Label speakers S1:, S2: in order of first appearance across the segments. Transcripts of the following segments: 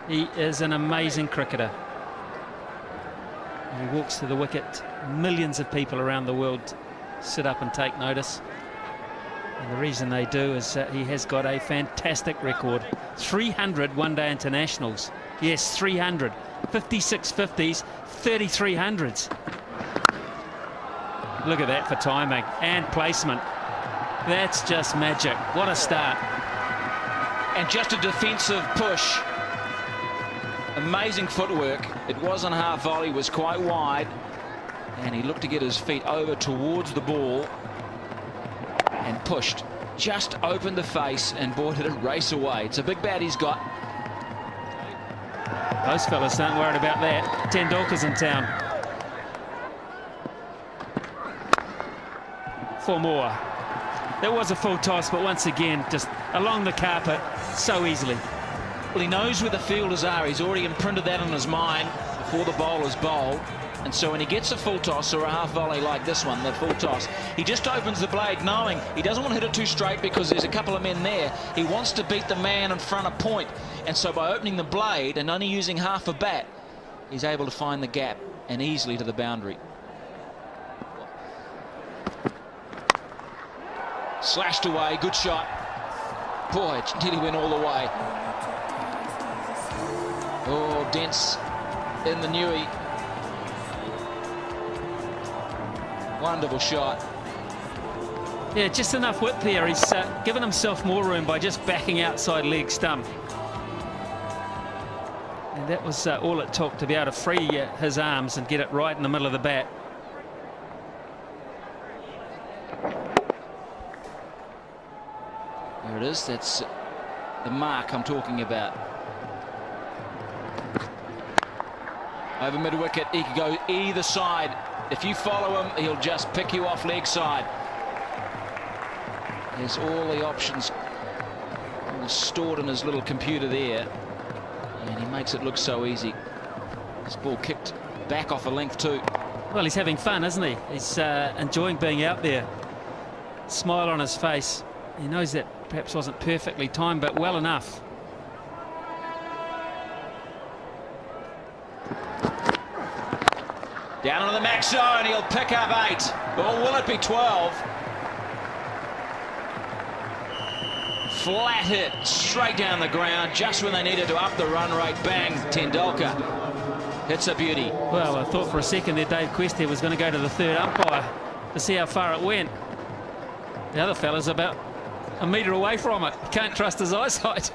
S1: He is an amazing cricketer. He walks to the wicket. Millions of people around the world sit up and take notice. And the reason they do is that he has got a fantastic record. 300 one-day internationals. Yes, 300. 56 50s, 33 hundreds. Look at that for timing and placement. That's just magic. What a start.
S2: And just a defensive push. Amazing footwork. It wasn't half volley, was quite wide. And he looked to get his feet over towards the ball and pushed. Just opened the face, and boy, did it race away. It's a big bat he's got.
S1: Those fellas aren't worried about that. Tendulkar's in town. 4 more. That was a full toss, but once again, just along the carpet so easily.
S2: Well, he knows where the fielders are. He's already imprinted that in his mind before the bowlers bowl. And so when he gets a full toss or a half volley like this one, the full toss, he just opens the blade knowing he doesn't want to hit it too straight because there's a couple of men there. He wants to beat the man in front of point. And so by opening the blade and only using half a bat, he's able to find the gap and easily to the boundary. Slashed away, good shot. Boy, it nearly went all the way. Oh, dents in the newie. Wonderful shot.
S1: Yeah, just enough width there. He's given himself more room by just backing outside leg stump. And that was all it took to be able to free his arms and get it right in the middle of the bat.
S2: There it is. That's the mark I'm talking about. Over mid-wicket, he could go either side. If you follow him, he'll just pick you off leg side. There's all the options stored in his little computer there. And he makes it look so easy. This ball kicked back off a length too.
S1: Well, he's having fun, isn't he? He's enjoying being out there. Smile on his face. He knows that perhaps wasn't perfectly timed, but well enough.
S2: Down into the max zone, he'll pick up 8. Or will it be 12? Flat hit, straight down the ground, just when they needed to up the run rate. Bang, Tendulkar hits a beauty.
S1: Well, I thought for a second there Dave Quest was going to go to the third umpire to see how far it went. The other fella's about a metre away from it. Can't trust his eyesight.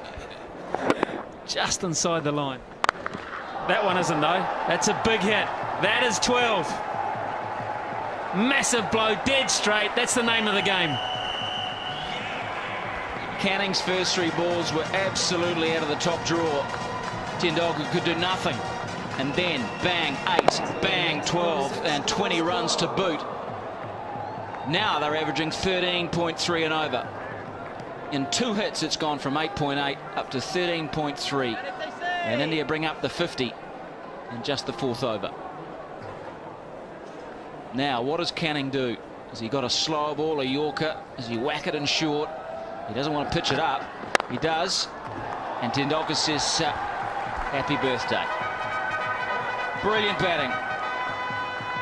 S1: Just inside the line. That one isn't, though. That's a big hit. That is 12. Massive blow, dead straight. That's the name of the game.
S2: Canning's first 3 balls were absolutely out of the top drawer. Tendulkar could do nothing. And then, bang, 8, bang, 12, and 20 runs to boot. Now they're averaging 13.3 and over. In 2 hits, it's gone from 8.8 up to 13.3. And India bring up the 50 in just the 4th over. Now, what does Canning do? Has he got a slow ball, a Yorker? Does he whack it in short? He doesn't want to pitch it up. He does. And Tendulkar says, happy birthday. Brilliant batting.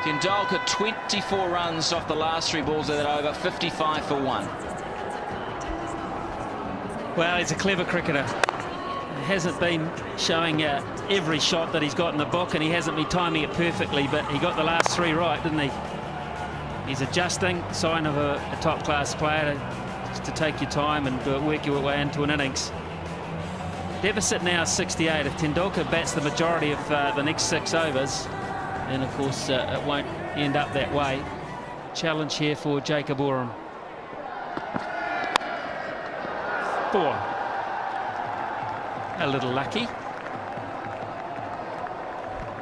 S2: Tendulkar 24 runs off the last 3 balls of that over, 55 for 1.
S1: Well, he's a clever cricketer. He hasn't been showing every shot that he's got in the book, and he hasn't been timing it perfectly, but he got the last 3 right, didn't he? He's adjusting, sign of a top-class player, just to take your time and work your way into an innings. Deficit now is 68. If Tendulkar bats the majority of the next 6 overs, then of course it won't end up that way. Challenge here for Jacob Oram. 4. A little lucky.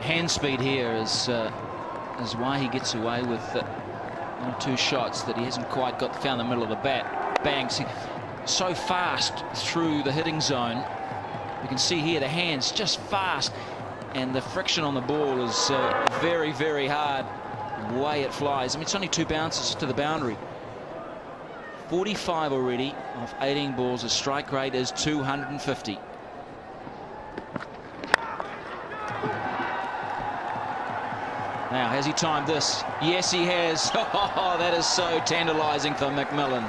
S2: Hand speed here is why he gets away with 2 shots that he hasn't quite found the middle of the bat. Bangs so fast through the hitting zone. You can see here the hands just fast, and the friction on the ball is very, very hard. The way it flies. I mean, it's only 2 bounces to the boundary. 45 already off 18 balls. His strike rate is 250. Now, has he timed this? Yes, he has. Oh, that is so tantalising for McMillan.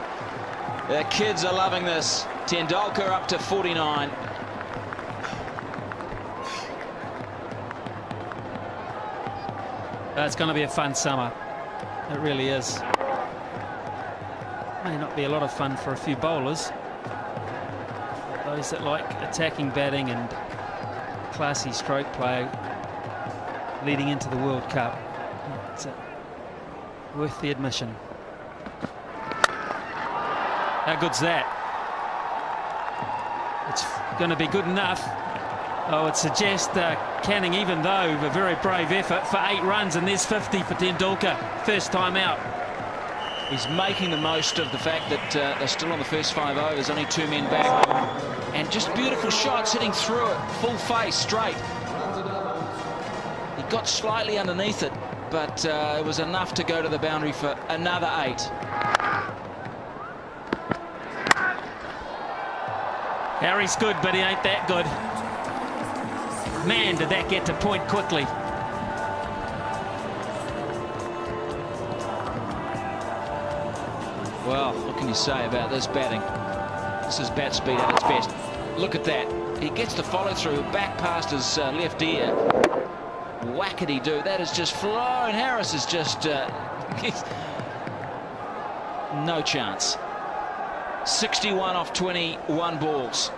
S2: The kids are loving this. Tendulkar up to 49.
S1: It's going to be a fun summer. It really is. May not be a lot of fun for a few bowlers. But those that like attacking batting and classy stroke play leading into the World Cup, it's worth the admission. How good's that? It's going to be good enough. Oh, it suggests Canning, even though a very brave effort, for 8 runs, and there's 50 for Tendulkar. First time out.
S2: He's making the most of the fact that they're still on the first 5 overs, only 2 men back. And just beautiful shots, hitting through it, full face, straight. He got slightly underneath it, but it was enough to go to the boundary for another 8.
S1: Harry's good, but he ain't that good. Man, did that get to point quickly.
S2: Well, what can you say about this batting? This is bat speed at its best. Look at that. He gets the follow through back past his left ear. Whackety-doo. That is just flown. Harris is just no chance. 61 off 21 balls.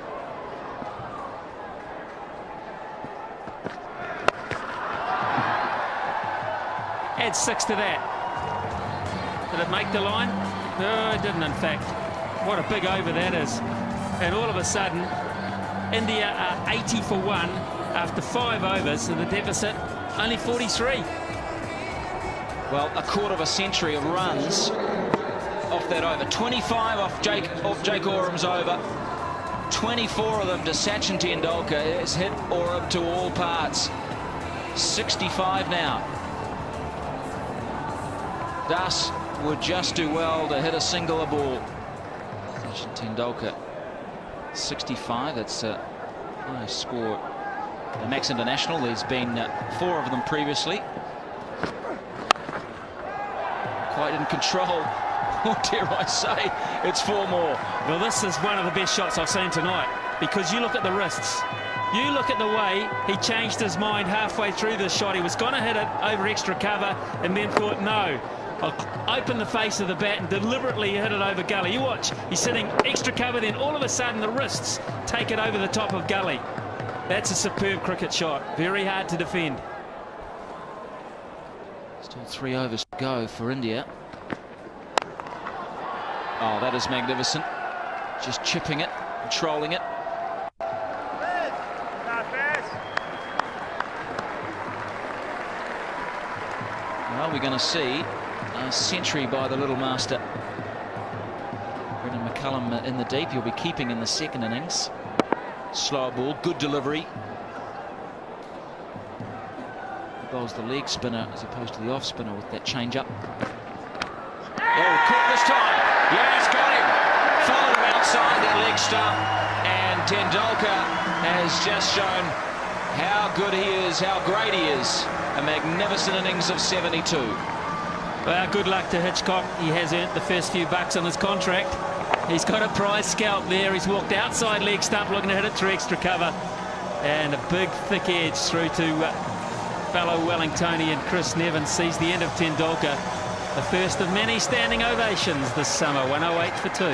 S1: Add 6 to that. Did it make the line? No, it didn't, in fact. What a big over that is. And all of a sudden, India are 80 for 1 after 5 overs, and the deficit only 43.
S2: Well, a quarter of a century of runs off that over. 25 off Jake Oram's over. 24 of them to Sachin Tendulkar. Has hit Oram to all parts. 65 now. Das would just do well to hit a single a ball. Sachin Tendulkar, 65. That's a nice score. The Max International, there's been 4 of them previously. Quite in control. Or dare I say, it's 4 more.
S1: Well, this is one of the best shots I've seen tonight, because you look at the wrists. You look at the way he changed his mind halfway through this shot. He was going to hit it over extra cover and then thought, no, I'll open the face of the bat and deliberately hit it over gully. You watch, he's sitting extra cover, then all of a sudden the wrists take it over the top of gully. That's a superb cricket shot. Very hard to defend.
S2: Still 3 overs to go for India. Oh, that is magnificent. Just chipping it, controlling it. Well, we're going to see a century by the little master. Brendan McCullum in the deep. He'll be keeping in the second innings. Slow ball, good delivery. He bowls the leg spinner as opposed to the off spinner with that change up. Oh, caught this time. Yes, got him. Followed him outside that leg stump. And Tendulkar has just shown how good he is, how great he is. A magnificent innings of 72.
S1: Well, good luck to Hitchcock. He has earned the first few bucks on his contract. He's got a prize scalp there. He's walked outside leg stump looking to hit it through extra cover. And a big thick edge through to fellow Wellingtonian Chris Nevin. Sees the end of Tendulkar. The first of many standing ovations this summer. 108 for 2.